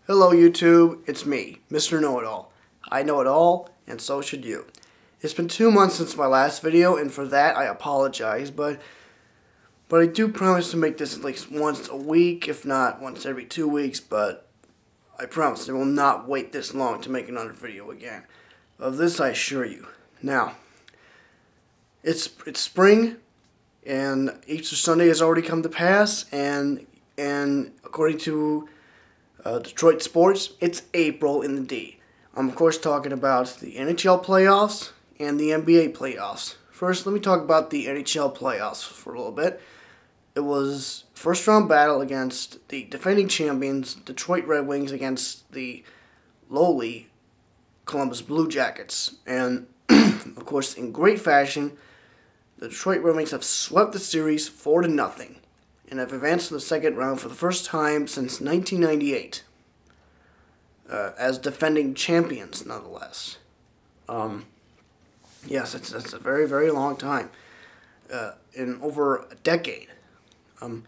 Hello YouTube, it's me, Mr. Know-It-All. I know it all, and so should you. It's been 2 months since my last video, and for that I apologize, but I do promise to make this at least once a week, if not once every 2 weeks, but I promise I will not wait this long to make another video again. Of this I assure you. Now, it's spring, and Easter Sunday has already come to pass, and according to Detroit sports, it's April in the D. I'm of course talking about the NHL playoffs and the NBA playoffs. First, let me talk about the NHL playoffs for a little bit. It was first round battle against the defending champions Detroit Red Wings against the lowly Columbus Blue Jackets. And of course, in great fashion, the Detroit Red Wings have swept the series 4-0. And have advanced to the second round for the first time since 1998, as defending champions, nonetheless. Yes, that's a very, very long time, in over a decade. And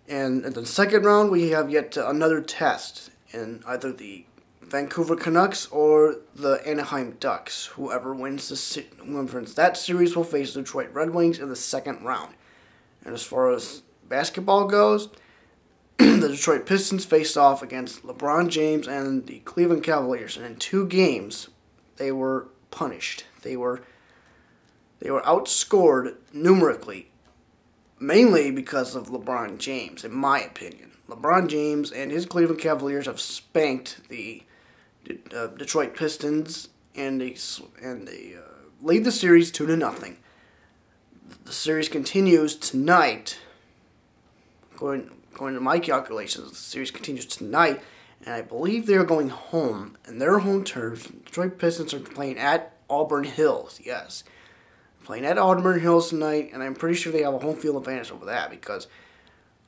in the second round, we have yet another test in either the Vancouver Canucks or the Anaheim Ducks. Whoever wins that series will face the Detroit Red Wings in the second round. And as far as basketball goes, the Detroit Pistons faced off against LeBron James and the Cleveland Cavaliers, and in 2 games they were punished. They were outscored numerically, mainly because of LeBron James, in my opinion. LeBron James and his Cleveland Cavaliers have spanked the Detroit Pistons, and they lead the series 2-0. The series continues tonight. According to my calculations, the series continues tonight, and I believe they're going home, and their home turf. Detroit Pistons are playing at Auburn Hills. Yes, playing at Auburn Hills tonight, and I'm pretty sure they have a home field advantage over that, because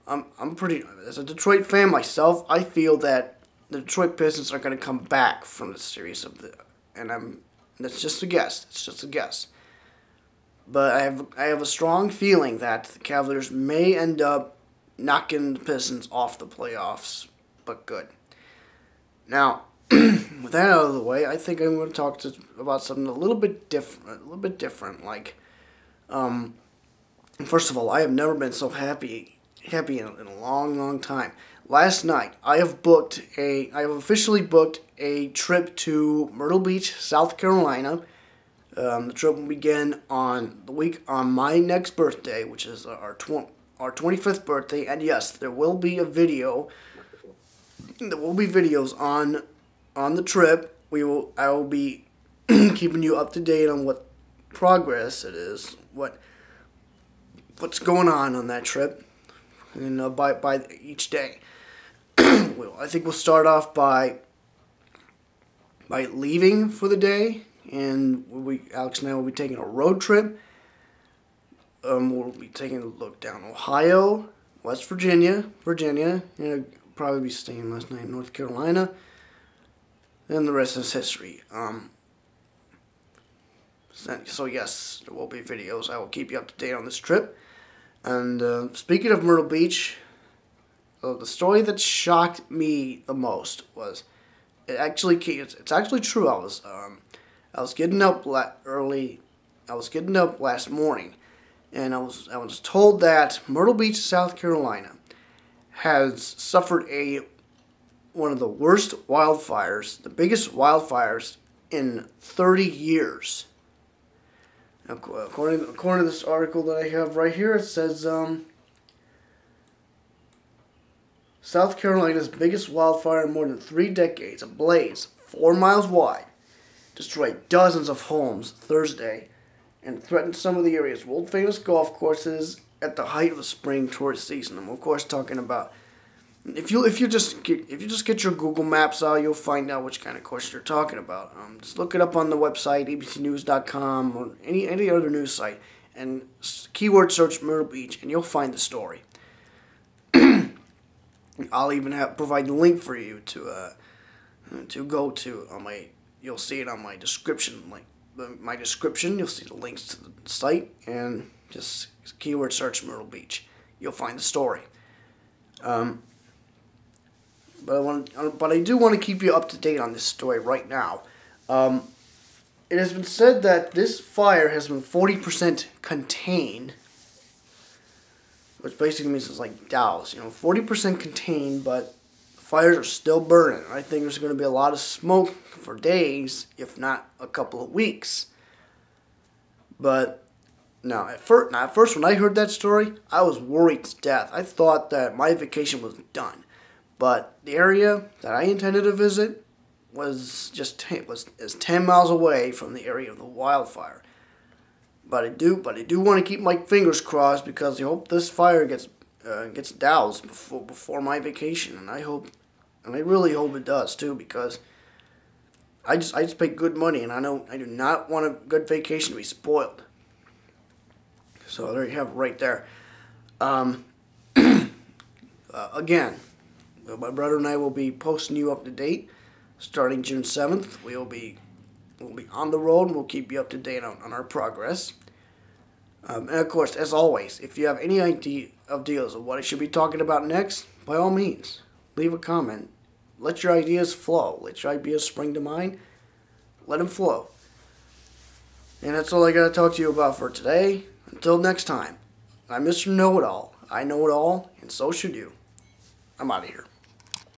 as a Detroit fan myself, I feel that the Detroit Pistons are going to come back from the series that's just a guess. It's just a guess. But I have a strong feeling that the Cavaliers may end up knocking the Pistons off the playoffs, but good. Now, with that out of the way, I think I'm going to talk about something a little bit different. Like, first of all, I have never been so happy in a long, long time. Last night, I have officially booked a trip to Myrtle Beach, South Carolina. The trip will begin on my next birthday, which is our 25th birthday, and yes, there will be a video. There will be videos on the trip. I will be keeping you up to date on what progress it is, what's going on that trip, and by each day. I think we'll start off by leaving for the day, and Alex and I will be taking a road trip. We'll be taking a look down Ohio, West Virginia, and probably be staying last night in North Carolina, and the rest is history. So yes, there will be videos. I will keep you up to date on this trip. And speaking of Myrtle Beach, the story that shocked me the most was it's actually true. I was getting up early. I was getting up last morning, and I was told that Myrtle Beach, South Carolina, has suffered one of the worst wildfires, the biggest wildfires in 30 years. According to this article that I have right here, it says South Carolina's biggest wildfire in more than 3 decades, ablaze 4 miles wide, destroyed dozens of homes Thursday, and threatened some of the area's world-famous golf courses at the height of the spring tourist season. I'm of course talking about if you just get your Google Maps out, you'll find out which kind of course you're talking about. Just look it up on the website abcnews.com or any other news site, and keyword search Myrtle Beach, and you'll find the story. I'll even provide the link for you to go to you'll see it on my description. My description, you'll see the links to the site, and just keyword search Myrtle Beach. You'll find the story. but I do want to keep you up to date on this story right now. It has been said that this fire has been 40% contained, which basically means it's like doused. 40% contained, but fires are still burning. I think there's going to be a lot of smoke for days, if not a couple of weeks. But now, at first when I heard that story, I was worried to death. I thought that my vacation was done. But the area that I intended to visit was 10 miles away from the area of the wildfire. But I do want to keep my fingers crossed, because I hope this fire gets doused before my vacation, and I really hope it does too, because I just pay good money, and I do not want a good vacation to be spoiled. So there you have it right there. Again, my brother and I will be posting you up to date starting June 7th. We'll be on the road, and we'll keep you up to date on our progress. And of course, as always, if you have any idea of what I should be talking about next, by all means, leave a comment. Let your ideas flow. Let your ideas spring to mind. Let them flow. And that's all I got to talk to you about for today. Until next time, I'm Mr. Know-It-All. I know it all, and so should you. I'm out of here.